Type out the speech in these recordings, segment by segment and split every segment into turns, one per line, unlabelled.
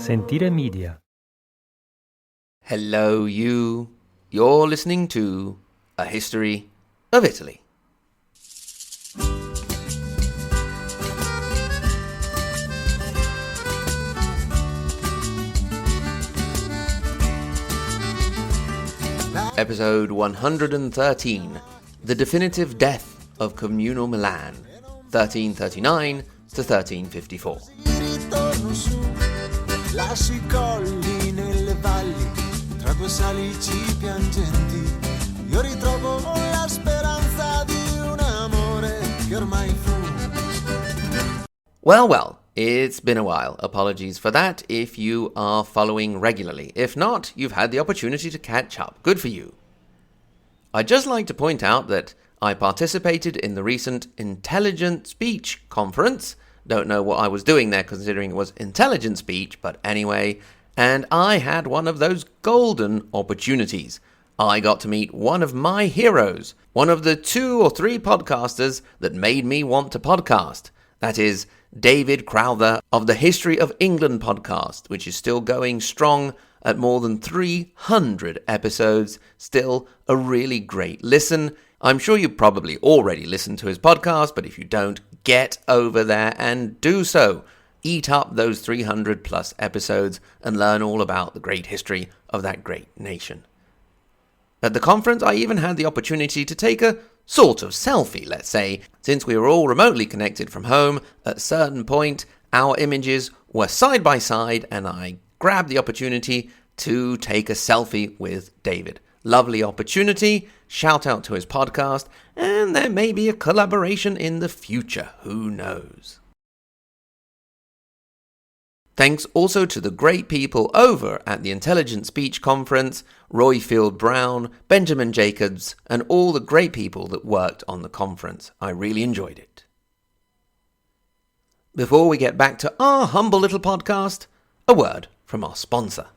Sentire Media.
Hello, you. You're listening to A History of Italy. Episode 113, The Definitive Death of Communal Milan, 1339 to 1354.
Lasci colli nelle valli, tra due salici piangenti, io ritrovo la speranza di un amore che ormai fu.
Well, it's been a while. Apologies for that if you are following regularly. If not, you've had the opportunity to catch up. Good for you. I'd just like to point out that I participated in the recent Intelligent Speech Conference. Don't know what I was doing there considering it was intelligent speech, but anyway, and I had one of those golden opportunities. I got to meet one of my heroes, one of the 2 or 3 podcasters that made me want to podcast. That is David Crowther of the History of England podcast, which is still going strong at more than 300 episodes. Still a really great listen. I'm sure you probably already listened to his podcast, but if you don't, get over there and do so. Eat up those 300 plus episodes and learn all about the great history of that great nation. At the conference, I even had the opportunity to take a sort of selfie, let's say. Since we were all remotely connected from home, at a certain point, our images were side by side, and I grabbed the opportunity to take a selfie with David. Lovely opportunity, shout out to his podcast, and there may be a collaboration in the future, who knows. Thanks also to the great people over at the Intelligent Speech Conference, Roy Field Brown, Benjamin Jacobs, and all the great people that worked on the conference. I really enjoyed it. Before we get back to our humble little podcast, a word from our sponsor.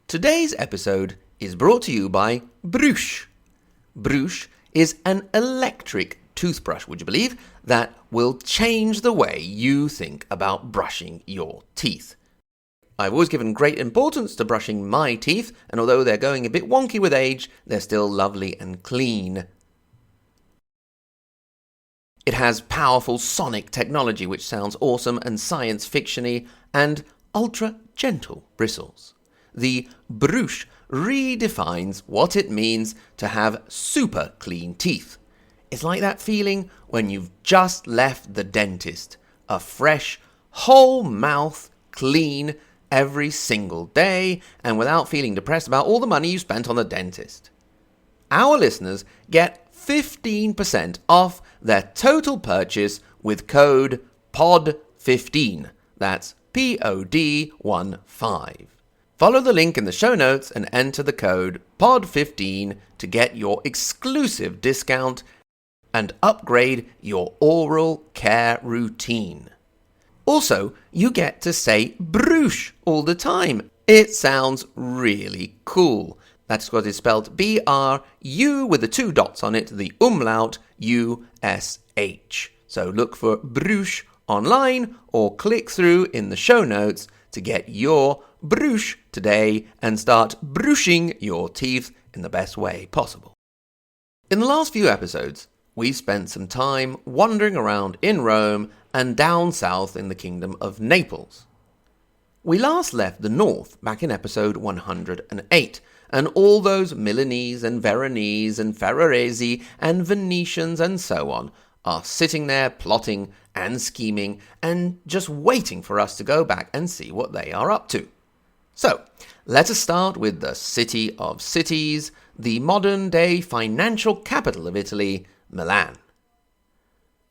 Today's episode is brought to you by Brush. Brush is an electric toothbrush, would you believe, that will change the way you think about brushing your teeth. I've always given great importance to brushing my teeth, and although they're going a bit wonky with age, they're still lovely and clean. It has powerful sonic technology, which sounds awesome and science fiction-y, and ultra-gentle bristles. The Brush redefines what it means to have super clean teeth. It's like that feeling when you've just left the dentist. A fresh, whole mouth, clean, every single day, and without feeling depressed about all the money you spent on the dentist. Our listeners get 15% off their total purchase with code POD15. That's POD15. Follow the link in the show notes and enter the code POD15 to get your exclusive discount and upgrade your oral care routine. Also, you get to say Brush all the time. It sounds really cool. That's because it's spelled B-R-U with the 2 dots on it, the umlaut U-S-H. So look for Brush online or click through in the show notes to get your Brush today and start brushing your teeth in the best way possible. In the last few episodes, we've spent some time wandering around in Rome and down south in the Kingdom of Naples. We last left the north back in episode 108, and all those Milanese and Veronese and Ferrarese and Venetians and so on are sitting there plotting and scheming and just waiting for us to go back and see what they are up to. So, let us start with the city of cities, the modern-day financial capital of Italy, Milan.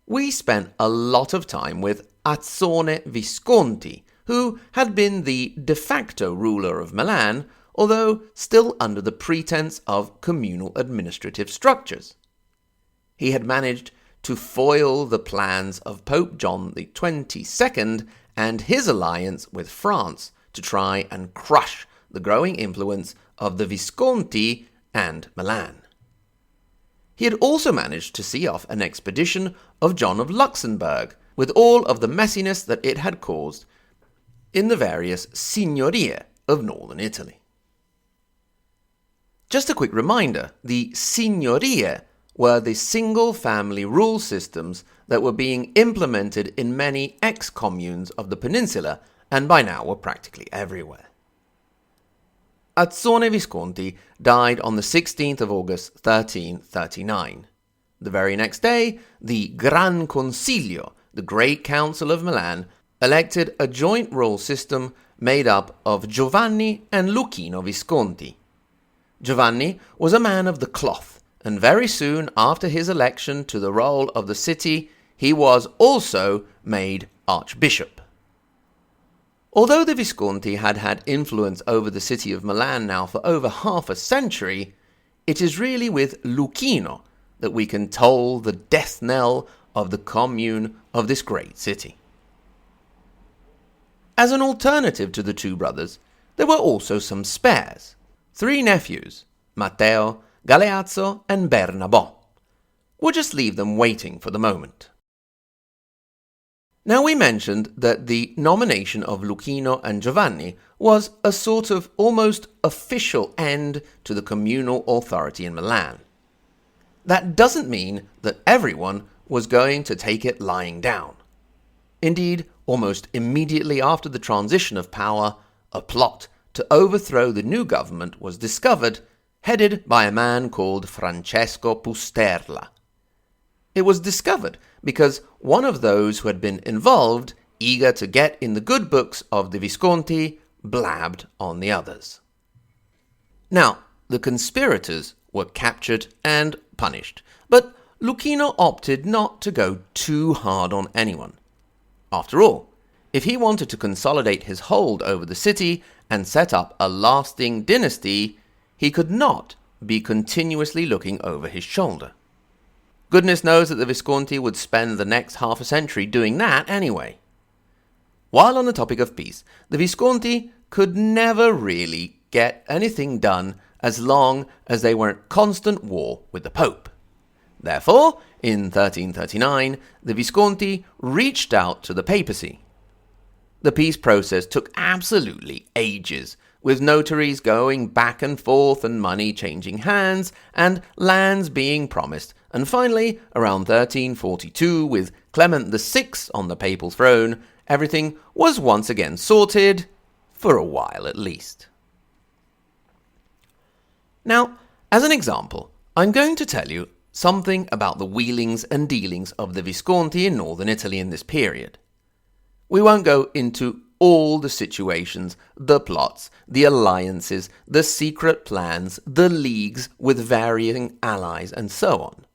We spent a lot of time with Azzone Visconti, who had been the de facto ruler of Milan, although still under the pretense of communal administrative structures. He had managed to foil the plans of Pope John XXII and his alliance with France to try and crush the growing influence of the Visconti and Milan. He had also managed to see off an expedition of John of Luxembourg, with all of the messiness that it had caused, in the various signorie of northern Italy. Just a quick reminder, the signorie were the single-family rule systems that were being implemented in many ex-communes of the peninsula and by now were practically everywhere. Azzone Visconti died on the 16th of August 1339. The very next day, the Gran Consiglio, the Great Council of Milan, elected a joint rule system made up of Giovanni and Luchino Visconti. Giovanni was a man of the cloth, and very soon after his election to the role of the city, he was also made archbishop. Although the Visconti had had influence over the city of Milan now for over half a century, it is really with Luchino that we can toll the death knell of the commune of this great city. As an alternative to the two brothers, there were also some spares, 3 nephews, Matteo, Galeazzo and Bernabò. We'll just leave them waiting for the moment. Now we mentioned that the nomination of Luchino and Giovanni was a sort of almost official end to the communal authority in Milan. That doesn't mean that everyone was going to take it lying down. Indeed, almost immediately after the transition of power, a plot to overthrow the new government was discovered, headed by a man called Francesco Pusterla. It was discovered because one of those who had been involved, eager to get in the good books of the Visconti, blabbed on the others. Now, the conspirators were captured and punished, but Luchino opted not to go too hard on anyone. After all, if he wanted to consolidate his hold over the city and set up a lasting dynasty, he could not be continuously looking over his shoulder. Goodness knows that the Visconti would spend the next half a century doing that anyway. While on the topic of peace, the Visconti could never really get anything done as long as they were in constant war with the Pope. Therefore, in 1339, the Visconti reached out to the papacy. The peace process took absolutely ages, with notaries going back and forth and money changing hands and lands being promised, and finally, around 1342, with Clement VI on the papal throne, everything was once again sorted, for a while at least. Now, as an example, I'm going to tell you something about the wheelings and dealings of the Visconti in northern Italy in this period. We won't go into all the situations, the plots, the alliances, the secret plans, the leagues with varying allies, and so on.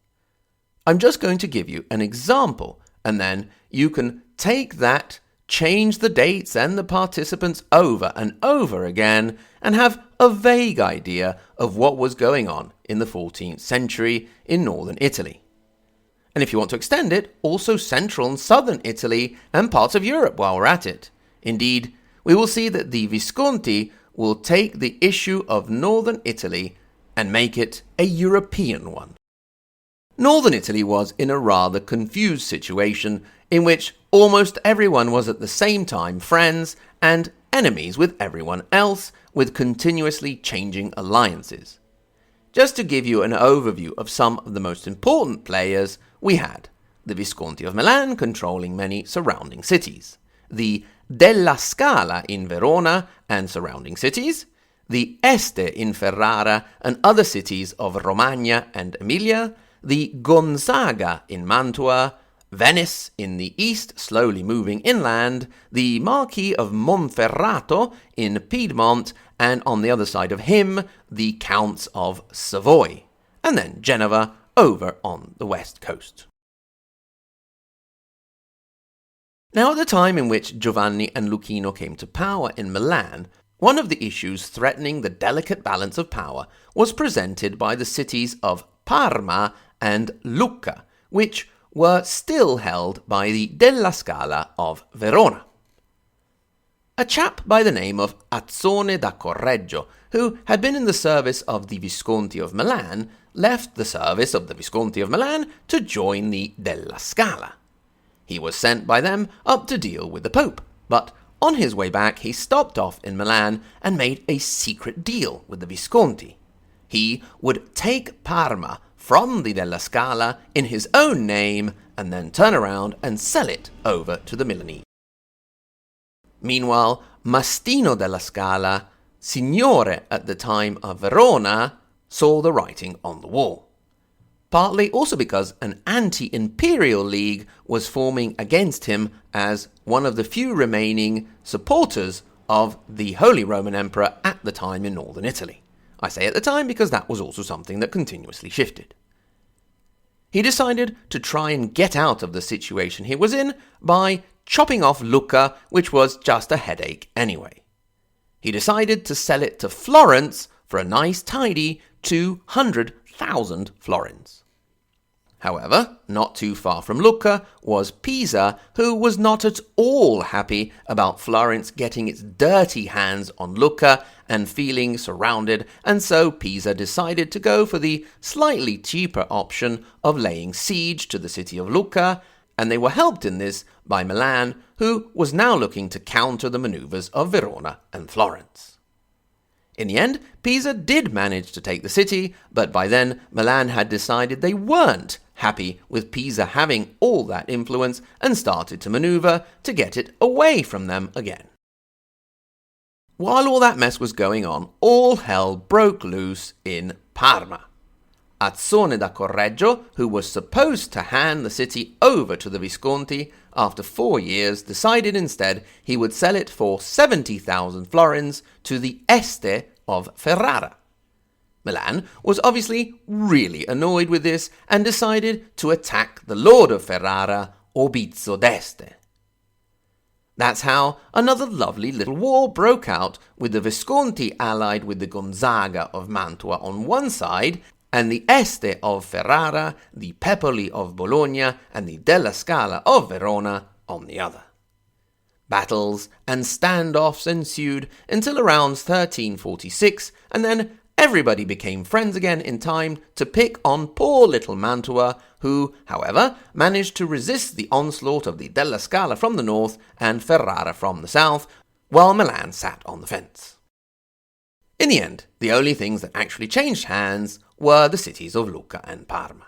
I'm just going to give you an example, and then you can take that, change the dates and the participants over and over again, and have a vague idea of what was going on in the 14th century in northern Italy. And if you want to extend it, also central and southern Italy and parts of Europe while we're at it. Indeed, we will see that the Visconti will take the issue of northern Italy and make it a European one. Northern Italy was in a rather confused situation in which almost everyone was at the same time friends and enemies with everyone else, with continuously changing alliances. Just to give you an overview of some of the most important players, we had the Visconti of Milan controlling many surrounding cities, the Della Scala in Verona and surrounding cities, the Este in Ferrara and other cities of Romagna and Emilia, the Gonzaga in Mantua, Venice in the east slowly moving inland, the Marquis of Monferrato in Piedmont, and on the other side of him, the Counts of Savoy, and then Genova over on the west coast. Now, at the time in which Giovanni and Luchino came to power in Milan, one of the issues threatening the delicate balance of power was presented by the cities of Parma and Lucca, which were still held by the Della Scala of Verona. A chap by the name of Azzone da Correggio, who had been in the service of the Visconti of Milan, left the service of the Visconti of Milan to join the Della Scala. He was sent by them up to deal with the Pope, but On his way back, he stopped off in Milan and made a secret deal with the Visconti. He would take Parma from the Della Scala in his own name and then turn around and sell it over to the Milanese. Meanwhile, Mastino della Scala, Signore at the time of Verona, saw the writing on the wall. Partly also because an anti-imperial league was forming against him as one of the few remaining supporters of the Holy Roman Emperor at the time in northern Italy. I say at the time because that was also something that continuously shifted. He decided to try and get out of the situation he was in by chopping off Lucca, which was just a headache anyway. He decided to sell it to Florence for a nice tidy 200,000 florins. However, not too far from Lucca was Pisa, who was not at all happy about Florence getting its dirty hands on Lucca and feeling surrounded, and so Pisa decided to go for the slightly cheaper option of laying siege to the city of Lucca, and they were helped in this by Milan, who was now looking to counter the maneuvers of Verona and Florence. In the end, Pisa did manage to take the city, but by then Milan had decided they weren't happy with Pisa having all that influence and started to maneuver to get it away from them again. While all that mess was going on, all hell broke loose in Parma. Azzone da Correggio, who was supposed to hand the city over to the Visconti, after 4 years decided instead he would sell it for 70,000 florins to the Este of Ferrara. Milan was obviously really annoyed with this and decided to attack the Lord of Ferrara, Orbizzo d'Este. That's how another lovely little war broke out, with the Visconti allied with the Gonzaga of Mantua on one side, and the Este of Ferrara, the Pepoli of Bologna, and the Della Scala of Verona on the other. Battles and standoffs ensued until around 1346, and then everybody became friends again in time to pick on poor little Mantua, who, however, managed to resist the onslaught of the Della Scala from the north and Ferrara from the south, while Milan sat on the fence. In the end, the only things that actually changed hands were the cities of Lucca and Parma.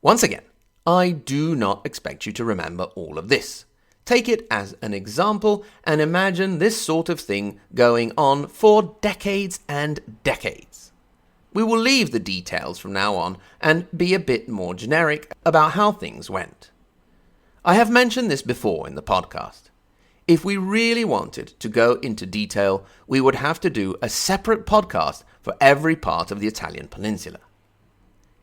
Once again, I do not expect you to remember all of this. Take it as an example and imagine this sort of thing going on for decades and decades. We will leave the details from now on and be a bit more generic about how things went. I have mentioned this before in the podcast. If we really wanted to go into detail, we would have to do a separate podcast for every part of the Italian peninsula.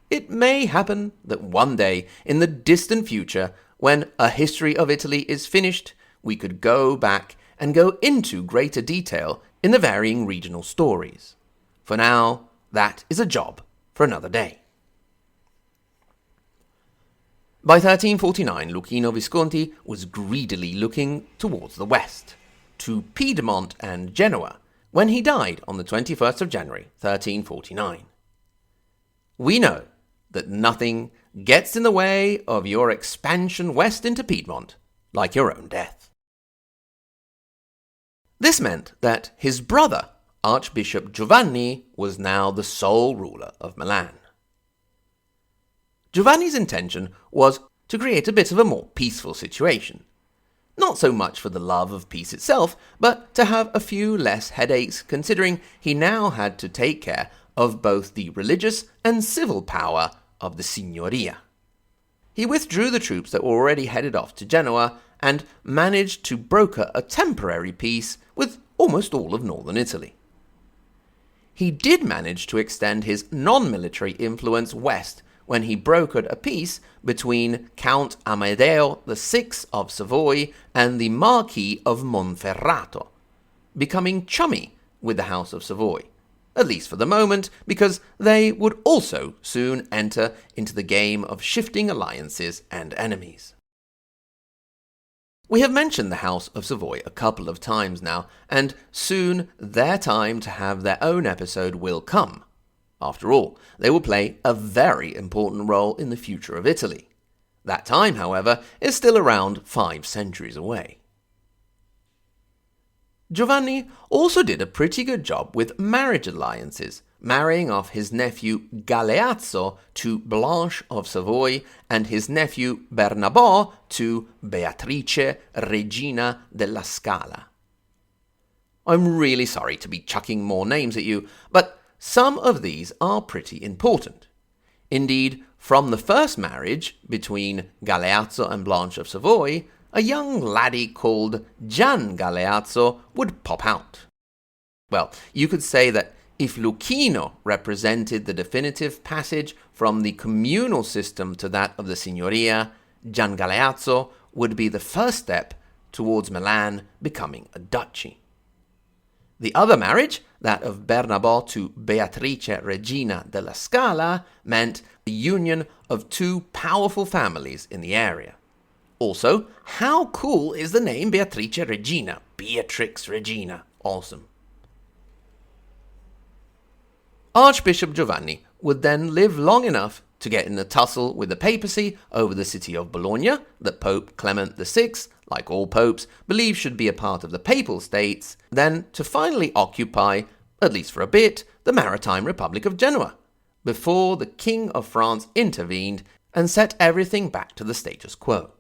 It may happen that one day in the distant future, when A History of Italy is finished, we could go back and go into greater detail in the varying regional stories. For now, that is a job for another day. By 1349, Luchino Visconti was greedily looking towards the west, to Piedmont and Genoa, when he died on the 21st of January, 1349. We know that nothing gets in the way of your expansion west into Piedmont, like your own death. This meant that his brother, Archbishop Giovanni, was now the sole ruler of Milan. Giovanni's intention was to create a bit of a more peaceful situation. Not so much for the love of peace itself, but to have a few less headaches, considering he now had to take care of both the religious and civil power of the Signoria. He withdrew the troops that were already headed off to Genoa and managed to broker a temporary peace with almost all of northern Italy. He did manage to extend his non-military influence west when he brokered a peace between Count Amedeo VI of Savoy and the Marquis of Monferrato, becoming chummy with the House of Savoy. At least for the moment, because they would also soon enter into the game of shifting alliances and enemies. We have mentioned the House of Savoy a couple of times now, and soon their time to have their own episode will come. After all, they will play a very important role in the future of Italy. That time, however, is still around 5 centuries away. Giovanni also did a pretty good job with marriage alliances, marrying off his nephew Galeazzo to Blanche of Savoy and his nephew Bernabò to Beatrice Regina della Scala. I'm really sorry to be chucking more names at you, but some of these are pretty important. Indeed, from the first marriage between Galeazzo and Blanche of Savoy, a young laddie called Gian Galeazzo would pop out. Well, you could say that if Luchino represented the definitive passage from the communal system to that of the Signoria, Gian Galeazzo would be the first step towards Milan becoming a duchy. The other marriage, that of Bernabò to Beatrice Regina della Scala, meant the union of two powerful families in the area. Also, how cool is the name Beatrice Regina? Beatrix Regina. Awesome. Archbishop Giovanni would then live long enough to get in a tussle with the papacy over the city of Bologna, that Pope Clement VI, like all popes, believed should be a part of the Papal States, then to finally occupy, at least for a bit, the maritime Republic of Genoa, before the King of France intervened and set everything back to the status quo.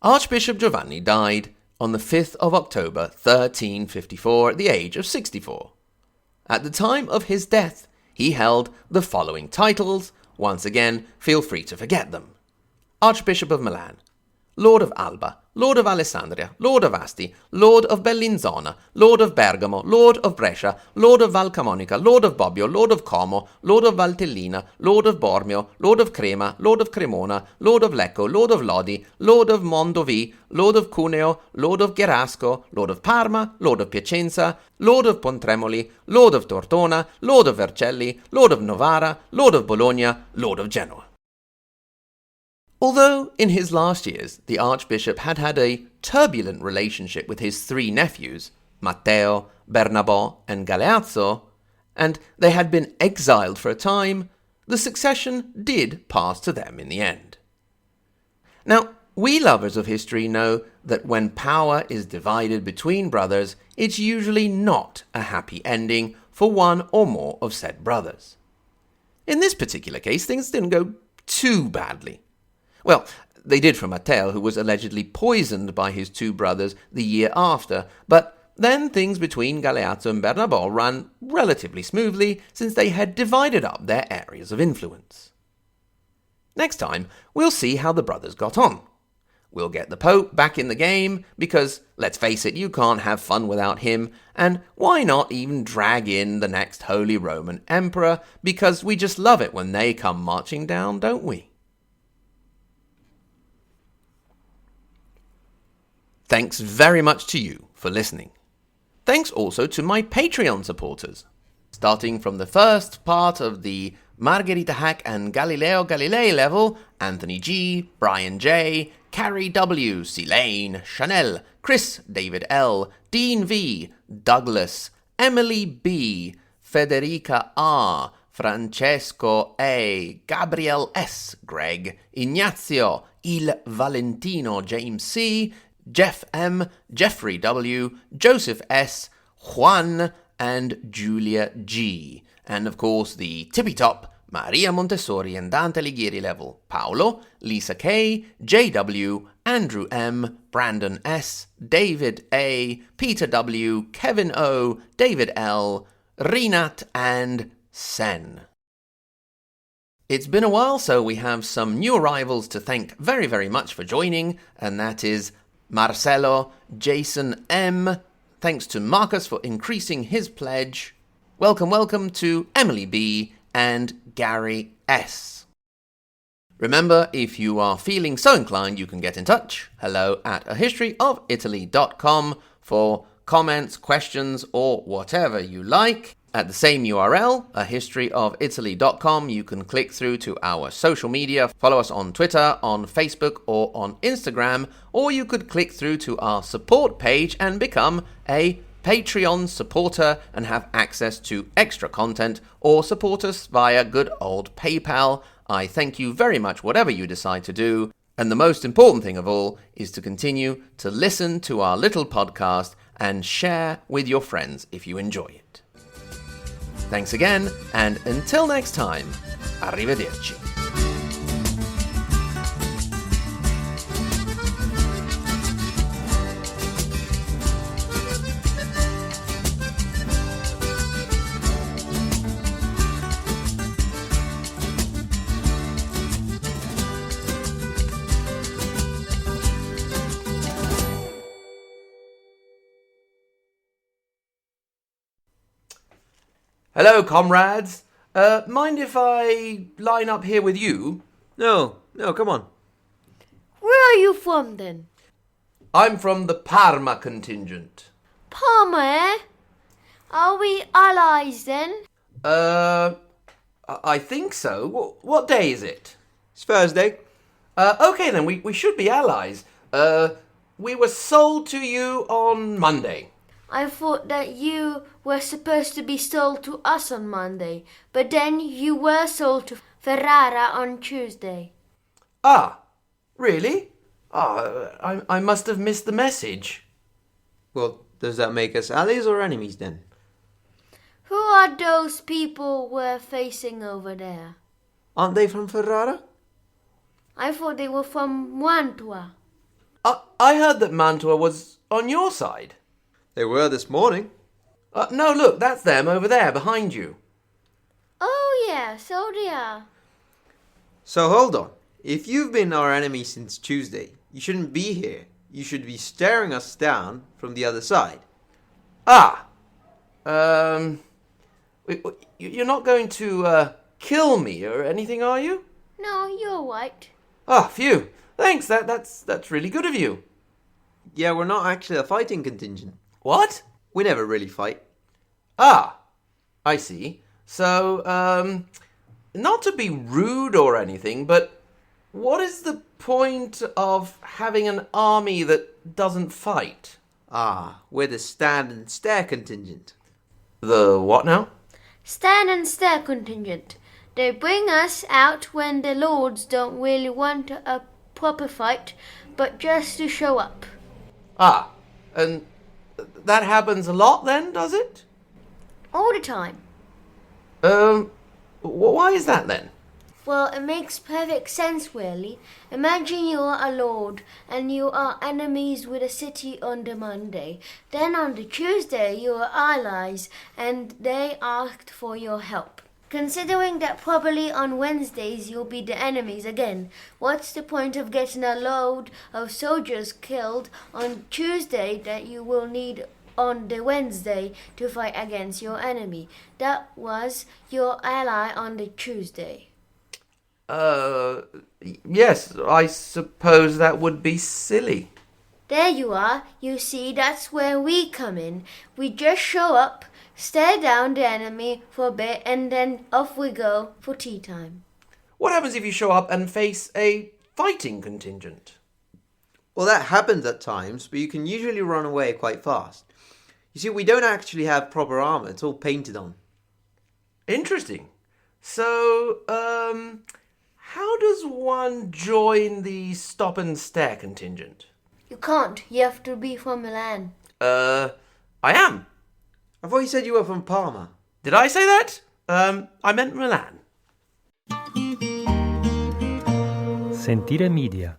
Archbishop Giovanni died on the 5th of October 1354 at the age of 64. At the time of his death, he held the following titles. Once again, feel free to forget them. Archbishop of Milan, Lord of Alba, Lord of Alessandria, Lord of Asti, Lord of Bellinzona, Lord of Bergamo, Lord of Brescia, Lord of Valcamonica, Lord of Bobbio, Lord of Como, Lord of Valtellina, Lord of Bormio, Lord of Crema, Lord of Cremona, Lord of Lecco, Lord of Lodi, Lord of Mondovì, Lord of Cuneo, Lord of Gerasco, Lord of Parma, Lord of Piacenza, Lord of Pontremoli, Lord of Tortona, Lord of Vercelli, Lord of Novara, Lord of Bologna, Lord of Genoa. Although in his last years the Archbishop had had a turbulent relationship with his three nephews, Matteo, Bernabò, and Galeazzo, and they had been exiled for a time, the succession did pass to them in the end. Now, we lovers of history know that when power is divided between brothers, it's usually not a happy ending for one or more of said brothers. In this particular case, things didn't go too badly. Well, they did for Matteo, who was allegedly poisoned by his two brothers the year after, but then things between Galeazzo and Bernabò ran relatively smoothly since they had divided up their areas of influence. Next time, we'll see how the brothers got on. We'll get the Pope back in the game because, let's face it, you can't have fun without him, and why not even drag in the next Holy Roman Emperor, because we just love it when they come marching down, don't we? Thanks very much to you for listening. Thanks also to my Patreon supporters. Starting from the first part of the Margherita Hack and Galileo Galilei level, Anthony G, Brian J, Carrie W, Silane, Chanel, Chris, David L, Dean V, Douglas, Emily B, Federica R, Francesco A, Gabriel S, Greg, Ignazio, Il Valentino, James C, Jeff M, Jeffrey W, Joseph S, Juan, and Julia G. And of course the tippy-top Maria Montessori and Dante Alighieri level, Paolo, Lisa K, JW, Andrew M, Brandon S, David A, Peter W, Kevin O, David L, Rinat, and Sen. It's been a while, so we have some new arrivals to thank very, very much for joining, and that is Marcelo, Jason M. Thanks to Marcus for increasing his pledge. Welcome to Emily B. and Gary S. Remember, if you are feeling so inclined, you can get in touch. hello@ahistoryofitaly.com for comments, questions, or whatever you like. At the same URL, ahistoryofitaly.com, you can click through to our social media, follow us on Twitter, on Facebook, or on Instagram, or you could click through to our support page and become a Patreon supporter and have access to extra content, or support us via good old PayPal. I thank you very much, whatever you decide to do. And the most important thing of all is to continue to listen to our little podcast and share with your friends if you enjoy it. Thanks again, and until next time, arrivederci. Hello, comrades. Mind if I line up here with you?
No, come on.
Where are you from, then?
I'm from the Parma contingent.
Parma, eh? Are we allies, then?
I think so. What day is it?
It's Thursday.
Okay then, we should be allies. We were sold to you on Monday.
I thought that you were supposed to be sold to us on Monday, but then you were sold to Ferrara on Tuesday.
Ah, really? I must have missed the message.
Well, does that make us allies or enemies then?
Who are those people we're facing over there?
Aren't they from Ferrara?
I thought they were from Mantua.
I heard that Mantua was on your side.
They were this morning.
No, look, that's them over there, behind you.
Oh, yeah, so they are.
So hold on. If you've been our enemy since Tuesday, you shouldn't be here. You should be staring us down from the other side.
You're not going to kill me or anything, are you?
No, you're right.
Phew. Thanks, that's really good of you.
Yeah, we're not actually a fighting contingent.
What?
We never really fight.
I see. So, not to be rude or anything, but what is the point of having an army that doesn't fight?
We're the stand and stare contingent.
The what now?
Stand and stare contingent. They bring us out when the lords don't really want a proper fight, but just to show up.
And that happens a lot then, does it?
All the time.
Why is that then?
Well, it makes perfect sense, really. Imagine you are a lord and you are enemies with a city on the Monday. Then on the Tuesday you are allies and they asked for your help. Considering that probably on Wednesdays you'll be the enemies again, what's the point of getting a load of soldiers killed on Tuesday that you will need on the Wednesday to fight against your enemy? That was your ally on the Tuesday.
Yes, I suppose that would be silly.
There you are. You see, that's where we come in. We just show up, stare down the enemy for a bit, and then off we go for tea time.
What happens if you show up and face a fighting contingent?
Well, that happens at times, but you can usually run away quite fast. You see, we don't actually have proper armor. It's all painted on.
Interesting. So, how does one join the stop and stare contingent?
You can't. You have to be from Milan.
I am.
I thought you said you were from Parma.
Did I say that? I meant Milan.
Sentire Media.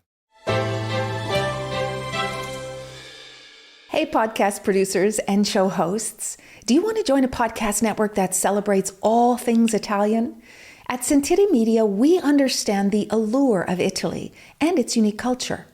Hey, podcast producers and show hosts. Do you want to join a podcast network that celebrates all things Italian? At Sentire Media, we understand the allure of Italy and its unique culture.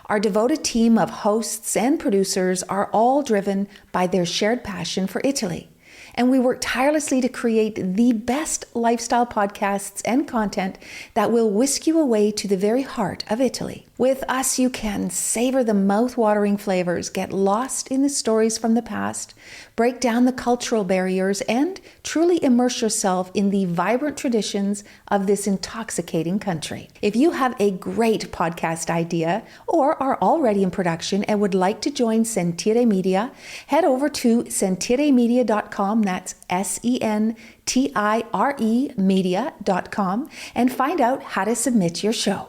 Our devoted team of hosts and producers are all driven by their shared passion for Italy. And we work tirelessly to create the best lifestyle podcasts and content that will whisk you away to the very heart of Italy. With us, you can savor the mouth-watering flavors, get lost in the stories from the past, break down the cultural barriers, and truly immerse yourself in the vibrant traditions of this intoxicating country. If you have a great podcast idea or are already in production and would like to join Sentire Media, head over to sentiremedia.com, that's SENTIRE media.com, and find out how to submit your show.